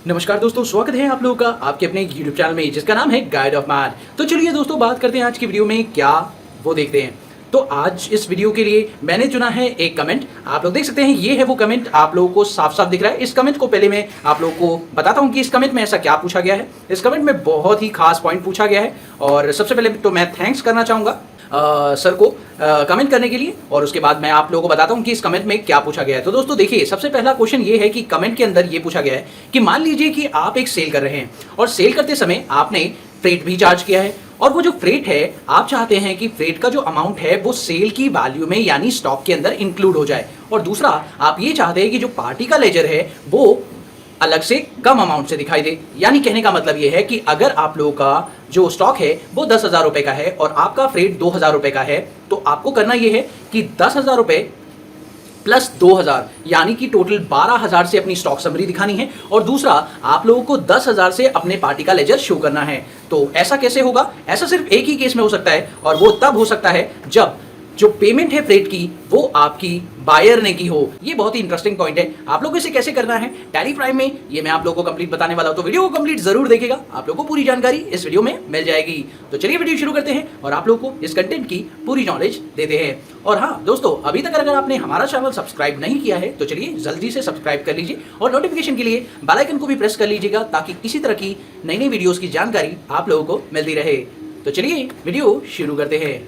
नमस्कार दोस्तों, स्वागत है आप लोगों का आपके अपने YouTube चैनल में जिसका नाम है गाइड ऑफ मैथ। तो चलिए दोस्तों, बात करते हैं आज की वीडियो में क्या वो देखते हैं। तो आज इस वीडियो के लिए मैंने चुना है एक कमेंट। आप लोग देख सकते हैं, ये है वो कमेंट, आप लोगों को साफ साफ दिख रहा है। इस कमेंट को पहले मैं आप लोगों को बताता हूं कि इस कमेंट में ऐसा क्या पूछा गया है। इस कमेंट में बहुत ही खास पॉइंट पूछा गया है और सबसे पहले तो मैं थैंक्स करना चाहूँगा सर को कमेंट करने के लिए, और उसके बाद मैं आप लोगों को बताता हूं कि इस कमेंट में क्या पूछा गया है। तो दोस्तों देखिए, सबसे पहला क्वेश्चन ये है कि कमेंट के अंदर ये पूछा गया है कि मान लीजिए कि आप एक सेल कर रहे हैं और सेल करते समय आपने फ्रेट भी चार्ज किया है, और वो जो फ्रेट है आप चाहते हैं कि फ्रेट का जो अमाउंट है वो सेल की वैल्यू में यानी स्टॉक के अंदर इंक्लूड हो जाए, और दूसरा आप ये चाहते हैं कि जो पार्टी का लेजर है वो अलग से कम अमाउंट से दिखाई दे। यानी कहने का मतलब ये है कि अगर आप लोगों का जो स्टॉक है वो 10,000 रुपए का है और आपका फ्रेट 2,000 रुपए का है, तो आपको करना ये है कि 10,000 रुपए प्लस 2,000 यानी कि टोटल 12,000 से अपनी स्टॉक समरी दिखानी है, और दूसरा आप लोगों को 10,000 से अपने पार्टी का लेजर शो करना है। तो ऐसा कैसे होगा? ऐसा सिर्फ एक ही केस में हो सकता है, और वो तब हो सकता है जब जो पेमेंट है फ्रेट की वो आपकी बायर ने की हो। ये बहुत ही इंटरेस्टिंग पॉइंट है। आप लोगों को इसे कैसे करना है टैली प्राइम में, ये मैं आप लोगों को कंप्लीट बताने वाला हूं, तो वीडियो को कंप्लीट जरूर देखिएगा, आप लोगों को पूरी जानकारी इस वीडियो में मिल जाएगी। तो चलिए वीडियो शुरू करते हैं और आप लोगों को इस कंटेंट की पूरी नॉलेज देते हैं। और हाँ दोस्तों, अभी तक अगर आपने हमारा चैनल सब्सक्राइब नहीं किया है तो चलिए जल्दी से सब्सक्राइब कर लीजिए और नोटिफिकेशन के लिए बेल आइकन को भी प्रेस कर लीजिएगा, ताकि इसी तरह की नई नई वीडियोस की जानकारी आप लोगों को मिलती रहे। तो चलिए वीडियो शुरू करते हैं।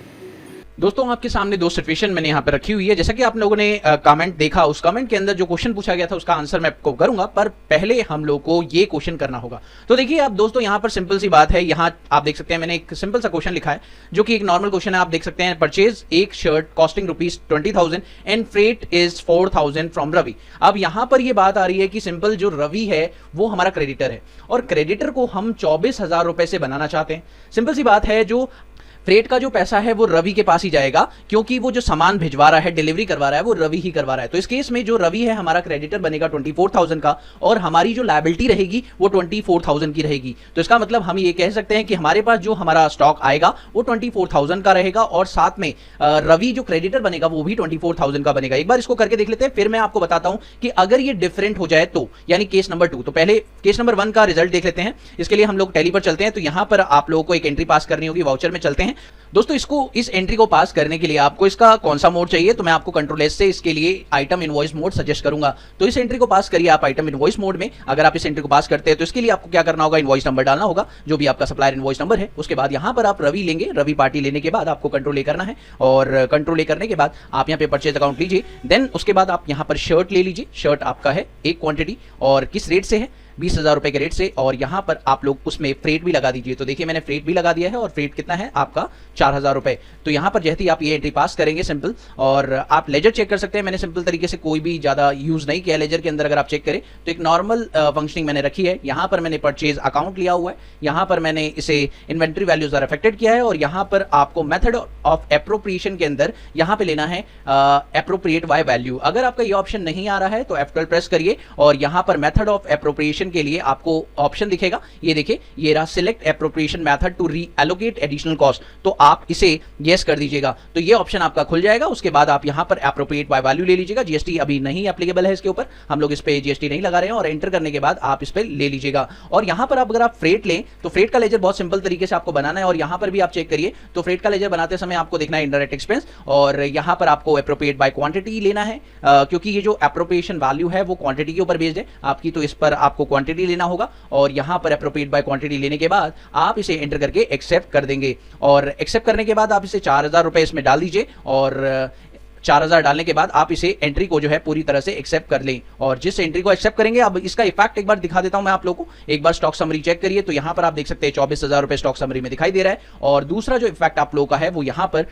दोस्तों आपके सामने दो सिचुएशन मैंने यहाँ पे रखी हुई है। जैसा कि आप लोगों ने कमेंट देखा, उस कमेंट के अंदर जो क्वेश्चन पूछा गया था उसका आंसर मैं आपको करूंगा, पर पहले हम लोग को ये क्वेश्चन करना होगा। तो देखिए आप दोस्तों, यहाँ पर सिंपल सी बात है। यहाँ आप देख सकते हैं मैंने एक सिंपल सा क्वेश्चन लिखा है जो कि एक नॉर्मल क्वेश्चन है। आप देख सकते हैं, परचेज एक shirt costing ₹20,000 and freight is 4,000 from Ravi. अब यहाँ पर ये बात आ रही है कि सिंपल जो रवि है वो हमारा क्रेडिटर है, और क्रेडिटर को हम 24,000 रुपए से बनाना चाहते हैं। सिंपल सी बात है, जो फ्रेट का जो पैसा है वो रवि के पास ही जाएगा, क्योंकि वो जो सामान भिजवा रहा है, डिलीवरी करवा रहा है, वो रवि ही करवा रहा है। तो इस केस में जो रवि है हमारा क्रेडिटर बनेगा 24,000 का, और हमारी जो लायबिलिटी रहेगी वो 24,000 की रहेगी। तो इसका मतलब हम ये कह सकते हैं कि हमारे पास जो हमारा स्टॉक आएगा वो 24,000 का रहेगा, और साथ में रवि जो क्रेडिटर बनेगा वो भी 24,000 का बनेगा। एक बार इसको करके देख लेते हैं, फिर मैं आपको बताता हूं कि अगर ये डिफरेंट हो जाए तो, यानी केस नंबर 2। तो पहले केस नंबर 1 का रिजल्ट देख लेते हैं। इसके लिए हम लोग टैली पर चलते हैं। तो यहां पर आप लोगों को एक एंट्री पास करनी होगी, वाउचर में चलते हैं दोस्तों। इस एंट्री को पास करने के लिए आपको इसका कौन सा मोड चाहिए, तो मैं आपको कंट्रोल एस से इसके लिए आइटम इनवॉइस मोड सजेस्ट करूंगा। तो इस एंट्री को पास करिए आप आइटम इनवॉइस मोड में। अगर आप इस एंट्री को पास करते हैं तो इसके लिए आपको क्या करना होगा, इनवॉइस नंबर डालना होगा, जो भी आपका सप्लायर इनवॉइस नंबर है। उसके बाद यहां पर आप रवि लेंगे, रवि पार्टी लेने के बाद आपको कंट्रोल ए करना है, और कंट्रोल ए करने के बाद आप यहां पे परचेज अकाउंट लीजिए। देन उसके बाद आप यहां पर शर्ट ले लीजिए। शर्ट आपका है एक क्वांटिटी, और किस रेट से है, 20,000 रुपए के रेट से, और यहां पर आप लोग उसमें फ्रेट भी लगा दीजिए। तो देखिए मैंने फ्रेट भी लगा दिया है, और फ्रेट कितना है आपका 4,000 रुपए। तो यहां पर जैसे ही आप ये एंट्री पास करेंगे सिंपल, और आप लेजर चेक कर सकते हैं। मैंने सिंपल तरीके से कोई भी ज्यादा यूज नहीं किया लेजर के अंदर। अगर आप चेक करें तो एक नॉर्मल फंक्शनिंग मैंने रखी है। यहां पर मैंने परचेज अकाउंट लिया हुआ है, यहां पर मैंने इसे इन्वेंट्री वैल्यूज आर अफेक्टेड किया है, और यहां पर आपको मेथड ऑफ एप्रोप्रिएशन के अंदर यहां पे लेना है एप्रोप्रिएट बाय वैल्यू। अगर आपका ये ऑप्शन नहीं आ रहा है तो F12 प्रेस करिए, और यहां पर मेथड ऑफ एप्रोप्रिएशन के लिए आपको ऑप्शन दिखेगा, ये देखिए, ये रहा select appropriation method to reallocate additional cost. तो आप इसे यस कर दीजिएगा, तो ये ऑप्शन आपका खुल जाएगा। उसके बाद आप यहां पर एप्रोप्रिएट बाय वैल्यू ले लीजिएगा। जीएसटी अभी नहीं एप्लीकेबल है इसके ऊपर, हम लोग इस पे जीएसटी नहीं लगा रहे हैं, और एंटर करने के बाद आप इस पे ले लीजिएगा। और यहां पर अगर आप फ्रेट लें तो फ्रेट का लेजर बहुत सिंपल तरीके से आपको बनाना है, और यहां पर भी आप चेक करिए तो फ्रेट का लेजर बनाते समय आपको देखना है इनडायरेक्ट एक्सपेंस, और यहां पर आपको एप्रोप्रिएट बाय क्वांटिटी लेना है, क्योंकि ये जो एप्रोप्रिएशन वैल्यू है वो क्वांटिटी के ऊपर बेस्ड है आपकी, तो इस पर आपको क्वांटिटी लेना होगा। और यहां पर एप्रोप्रिएट बाय क्वांटिटी लेने के बाद आप इसे एंटर करके एक्सेप्ट कर देंगे, और एक्सेप्ट करने के बाद आप इसे 4,000 रुपए इसमें डाल दीजिए, और 4,000 डालने के बाद आप इसे एंट्री को जो है पूरी तरह से एक्सेप्ट कर लें। और जिस एंट्री को एक्सेप्ट करेंगे, अब इसका इफेक्ट एक बार दिखा देता हूं मैं आप लोगों को। एक बार स्टॉक समरी चेक करिए, तो यहां पर आप देख सकते हैं 24,000 रुपए स्टॉक समरी में दिखाई दे रहा है। और दूसरा जो इफेक्ट आप लोगों का है वो यहां पर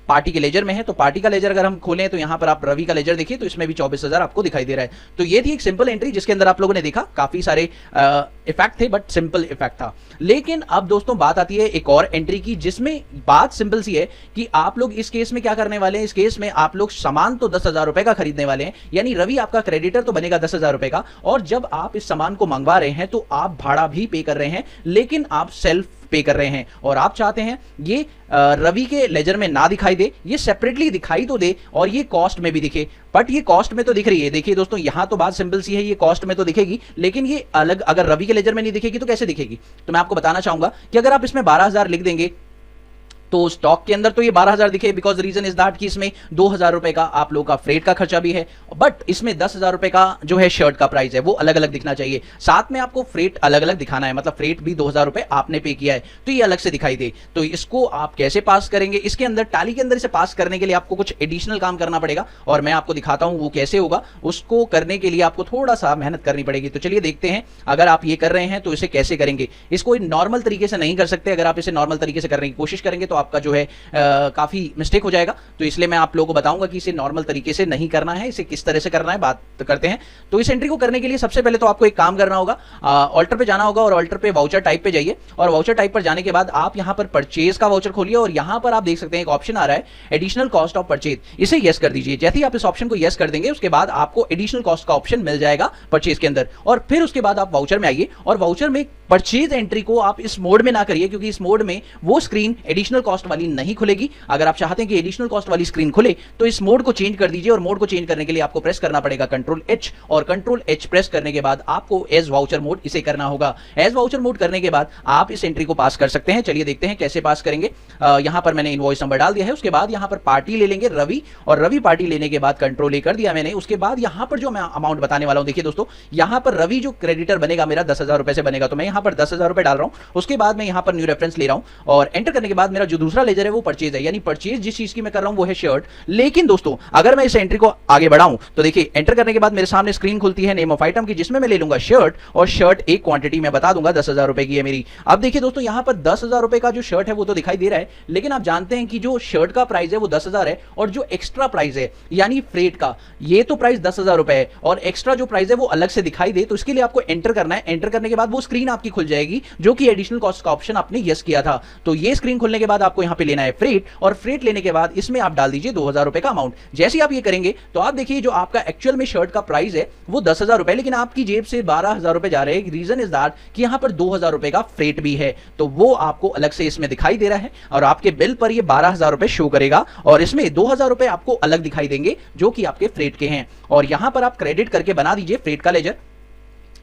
पार्टी के लेजर में है। तो पार्टी का लेजर अगर हम खोलें तो यहां पर आप रवि का लेजर देखिए, तो इसमें भी 24,000 आपको दिखाई दे रहा है। तो ये थी एक सिंपल एंट्री जिसके अंदर आप लोगों ने देखा काफी सारे इफेक्ट थे, बट सिंपल इफेक्ट था। लेकिन अब दोस्तों बात आती है एक और एंट्री की, जिसमें बात सिंपल सी है कि आप लोग इस केस में क्या करने वाले हैं। इस केस में आप लोग सामान तो 10,000 रुपए का खरीदने वाले हैं, यानी रवि आपका क्रेडिटर तो बनेगा 10,000 रुपए का, और जब आप इस सामान को मंगवा रहे हैं तो आप भाड़ा भी पे कर रहे हैं, लेकिन आप सेल्फ पे कर रहे हैं, और आप चाहते हैं ये रवि के लेजर में ना दिखाई दे, ये सेपरेटली दिखाई तो दे और ये कॉस्ट में भी दिखे। बट ये कॉस्ट में तो दिख रही है। देखिए दोस्तों, यहां तो बात सिंपल सी है, ये कॉस्ट में तो दिखेगी, लेकिन ये अलग अगर रवि के लेजर में नहीं दिखेगी तो कैसे दिखेगी? तो मैं आपको बताना चाहूंगा कि अगर आप इसमें 12,000 लिख देंगे तो स्टॉक के अंदर तो ये 12,000 दिखे, बिकॉज रीजन इज दैट कि इसमें 2,000 रुपए का आप लोगों का फ्रेट का खर्चा भी है, बट इसमें 10,000 रुपए का जो है शर्ट का प्राइस है वो अलग अलग दिखना चाहिए। साथ में आपको फ्रेट अलग अलग दिखाना है, मतलब फ्रेट भी 2,000 रुपए आपने पे किया है तो ये अलग से दिखाई दे। तो इसको आप कैसे पास करेंगे? इसके अंदर टैली के अंदर इसे पास करने के लिए आपको कुछ एडिशनल काम करना पड़ेगा और मैं आपको दिखाता हूं वो कैसे होगा। उसको करने के लिए आपको थोड़ा सा मेहनत करनी पड़ेगी। तो चलिए देखते हैं, अगर आप ये कर रहे हैं तो इसे कैसे करेंगे। इसको नॉर्मल तरीके से नहीं कर सकते। अगर आप इसे नॉर्मल तरीके से करने की कोशिश करेंगे तो आपका जो है काफी मिस्टेक हो जाएगा। तो इसलिए मैं आप लोगों को बताऊंगा कि इसे नॉर्मल तरीके से नहीं करना है, इसे किस तरह से करना है बात करते हैं। तो इस एंट्री को करने के लिए सबसे पहले तो आपको एक काम करना होगा, ऑल्टर पे जाना होगा और ऑल्टर पे वाउचर टाइप पे जाइए और वाउचर टाइप पर जाने के बाद आप यहां पर परचेज का वाउचर खोलिए और यहां पर आप देख सकते हैं एक ऑप्शन आ रहा है एडिशनल कॉस्ट ऑफ परचेज, इसे यस कर दीजिए। जैसे ही आप इस ऑप्शन को यस कर देंगे उसके बाद आपको एडिशनल कॉस्ट का ऑप्शन मिल जाएगा परचेज के अंदर और फिर उसके बाद आप वाउचर में आइए और वाउचर में परचेज एंट्री को आप इस मोड में ना करिए क्योंकि इस मोड में वो स्क्रीन एडिशनल कॉस्ट वाली नहीं खुलेगी। अगर आप चाहते हैं कि एडिशनल कॉस्ट वाली स्क्रीन खुले तो इस मोड को चेंज कर दीजिए और मोड को चेंज करने के लिए आपको प्रेस करना पड़ेगा कंट्रोल एच और कंट्रोल एच प्रेस करने के बाद आपको एज वाउचर मोड इसे करना होगा। एज वाउचर मोड करने के बाद आप इस एंट्री को पास कर सकते हैं। चलिए देखते हैं कैसे पास करेंगे। यहां पर मैंने इनवॉइस नंबर डाल दिया है, उसके बाद यहां पर पार्टी ले लेंगे रवि और रवि पार्टी लेने के बाद कंट्रोल ए कर दिया मैंने। उसके बाद यहां पर जो मैं अमाउंट बताने वाला हूं, देखिए दोस्तों, यहां पर रवि जो क्रेडिटर बनेगा मेरा 10,000 रुपए से बनेगा, तो मैं यहां पर 10,000 रुपए डाल रहा हूं। उसके बाद मैं यहां पर न्यू रेफरेंस ले रहा हूं और एंटर करने के बाद मेरा जो दूसरा लेजर है वो परचेज है, यानी परचेज जिस चीज की मैं कर रहा हूं वो है शर्ट। लेकिन दोस्तों अगर मैं इस एंट्री को आगे बढ़ाऊं तो देखिए एंटर करने के बाद मेरे सामने स्क्रीन खुलती है नेम ऑफ आइटम की, जिसमें मैं ले लूंगा शर्ट और शर्ट एक क्वांटिटी में बता दूंगा 10,000 रुपए की है मेरी। अब देखिए दोस्तों, यहां पर 10,000 रुपए का जो शर्ट है वो तो दिखाई दे रहा है, लेकिन आप जानते हैं कि जो शर्ट का प्राइस है वो 10,000 है और जो एक्स्ट्रा प्राइस है यानी फ्रेट का, ये तो प्राइस 10,000 रुपए है और एक्स्ट्रा जो प्राइस है वो अलग से दिखाई दे। तो इसके लिए आपको एंटर करना है। एंटर करने के बाद वो स्क्रीन आपकी खुल जाएगी जो कि एडिशनल कॉस्ट का ऑप्शन आपने यस किया था। तो ये स्क्रीन खुलने के बाद आपको यहां पे लेना है फ्रेट और फ्रेट लेने के बाद इसमें आप डाल दीजिए 2,000 रुपए का अमाउंट। जैसे ही आप ये करेंगे तो आप देखिए जो आपका एक्चुअल में शर्ट का प्राइस है वो 10,000 रुपए, लेकिन आपकी जेब से 12,000 रुपए जा रहे हैं। रीजन इज दैट कि यहां पर 2,000 रुपए का फ्रेट भी है, तो वो आपको अलग से इसमें दिखाई दे रहा है और आपके बिल पर ये 12,000 रुपए शो करेगा और इसमें 2,000 रुपए आपको अलग दिखाई देंगे जो कि आपके फ्रेट के हैं। और यहां पर आप क्रेडिट करके बना दीजिए फ्रेट का लेजर।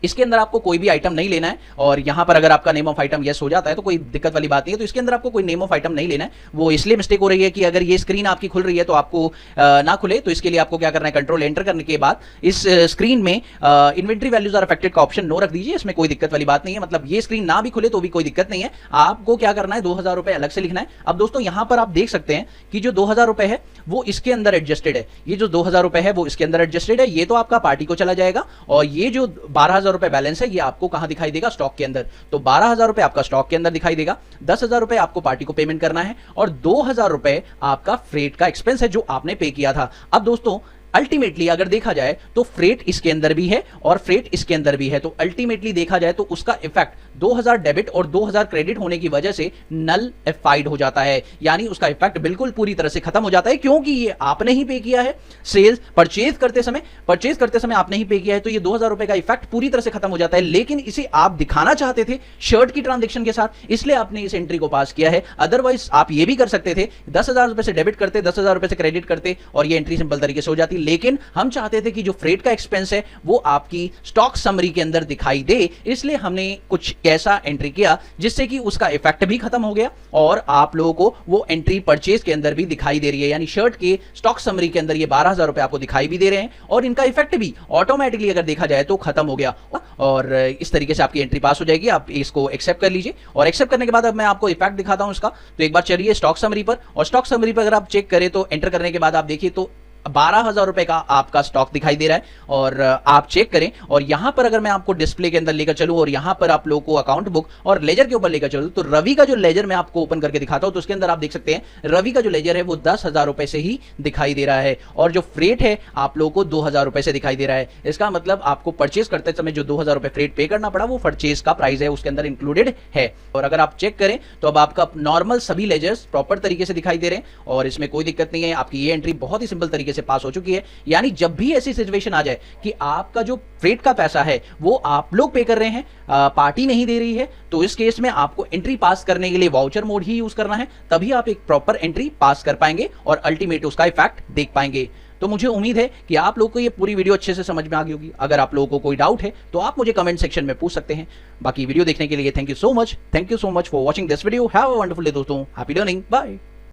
इसके अंदर आपको कोई भी आइटम नहीं लेना है और यहां पर अगर आपका नेम ऑफ आइटम यस हो जाता है तो कोई दिक्कत वाली बात नहीं है। तो इसके अंदर आपको कोई नेम ऑफ आइटम नहीं लेना है। वो इसलिए मिस्टेक हो रही है कि अगर ये स्क्रीन आपकी खुल रही है तो आपको ना खुले, तो इसके लिए आपको क्या करना है, कंट्रोल एंटर करने के बाद इस स्क्रीन में इन्वेंट्री वैल्यूज आर अफेक्टेड का ऑप्शन नो रख दीजिए। इसमें कोई दिक्कत वाली बात नहीं है, मतलब ये स्क्रीन ना भी खुले तो भी कोई दिक्कत नहीं है। आपको क्या करना है, 2,000 रुपए अलग से लिखना है। अब दोस्तों यहां पर आप देख सकते हैं कि जो 2,000 रुपए है वो इसके अंदर एडजस्टेड है, ये जो 2,000 रुपए है वो इसके अंदर एडजस्टेड है, ये तो आपका पार्टी को चला जाएगा और ये जो 12,000 रुपए बैलेंस है ये आपको कहां दिखाई देगा, स्टॉक के अंदर। तो 12,000 रुपए आपका स्टॉक के अंदर दिखाई देगा, 10,000 रुपए आपको पार्टी को पेमेंट करना है और 2,000 रुपए आपका फ्रेट का एक्सपेंस है जो आपने पे किया था। अब दोस्तों अल्टीमेटली अगर देखा जाए तो फ्रेट इसके अंदर भी है और फ्रेट इसके अंदर भी है, तो अल्टीमेटली देखा जाए तो उसका इफेक्ट 2,000 डेबिट और 2,000 क्रेडिट होने की वजह से नलफाइड हो जाता है, यानी उसका इफेक्ट बिल्कुल पूरी तरह से खत्म हो जाता है क्योंकि ये आपने ही पे किया है। सेल्स परचेज करते समय आपने ही पे किया है, तो ये 2,000 रुपए का इफेक्ट पूरी तरह से खत्म हो जाता है। लेकिन इसे आप दिखाना चाहते थे शर्ट की ट्रांजेक्शन के साथ, इसलिए आपने इस एंट्री को पास किया है। अदरवाइज आप ये भी कर सकते थे, 10,000 रुपए से डेबिट करते, 10,000 रुपए से क्रेडिट करते और ये एंट्री सिंपल तरीके से हो जाती। लेकिन हम चाहते थे कि जो फ्रेट का एक्सपेंस है वो आपकी स्टॉक समरी के अंदर दिखाई दे, इसलिए हमने कुछ ऐसा एंट्री किया जिससे कि उसका इफेक्ट भी खत्म हो गया और आप लोगों को वो एंट्री परचेज के अंदर भी दिखाई दे रही है, यानी शर्ट के स्टॉक समरी के अंदर ये 12,000 रुपए आपको दिखाई भी दे रहे हैं और इनका इफेक्ट भी ऑटोमेटिकली अगर देखा जाए तो खत्म हो गया। और इस तरीके से आपकी एंट्री पास हो जाएगी। आप इसको एक्सेप्ट कर लीजिए और एक्सेप्ट करने के बाद अब मैं आपको इफेक्ट दिखाता हूं इसका। तो एक बार चलिए स्टॉक समरी पर, और स्टॉक समरी पर अगर आप चेक करें तो एंटर करने के बाद आप देखिए तो 12,000 रुपए का आपका स्टॉक दिखाई दे रहा है और आप चेक करें। और यहां पर अगर मैं आपको डिस्प्ले के अंदर लेकर चलूं और यहां पर आप लोगों को अकाउंट बुक और लेजर के ऊपर लेकर चलूं तो रवि का जो लेजर मैं आपको ओपन करके दिखाता हूं तो उसके अंदर आप देख सकते हैं रवि का जो लेजर है वो 10,000 रुपए से ही दिखाई दे रहा है और जो फ्रेट है आप लोगों को 2,000 रुपए से दिखाई दे रहा है। इसका मतलब आपको परचेज करते समय जो 2,000 रुपए फ्रेट पे करना पड़ा वो परचेज का प्राइस है, उसके अंदर इंक्लूडेड है। और अगर आप चेक करें तो अब आपका नॉर्मल सभी लेजर्स प्रॉपर तरीके से दिखाई दे रहे हैं और इसमें कोई दिक्कत नहीं है। आपकी ये एंट्री बहुत ही सिंपल तरीके से पास हो चुकी है। यानी जब भी ऐसी सिचुएशन आ जाए कि आपका जो फ्रेट का पैसा है वो आप लोग पे कर रहे हैं, पार्टी नहीं दे रही है, तो इस केस में आपको एंट्री पास करने के लिए वाउचर मोड ही यूज करना है, तभी आप एक प्रॉपर एंट्री पास कर पाएंगे और अल्टीमेट उसका इफेक्ट देख पाएंगे। तो मुझे उम्मीद है कि आप लोगों को ये पूरी वीडियो अच्छे से समझ में आ गई होगी। अगर आप लोगों को कोई डाउट है तो आप मुझे कमेंट सेक्शन में पूछ सकते हैं। बाकी वीडियो देखने के लिए thank you so much for watching this video. Have a wonderful day दोस्तों, हैप्पी लर्निंग, बाय।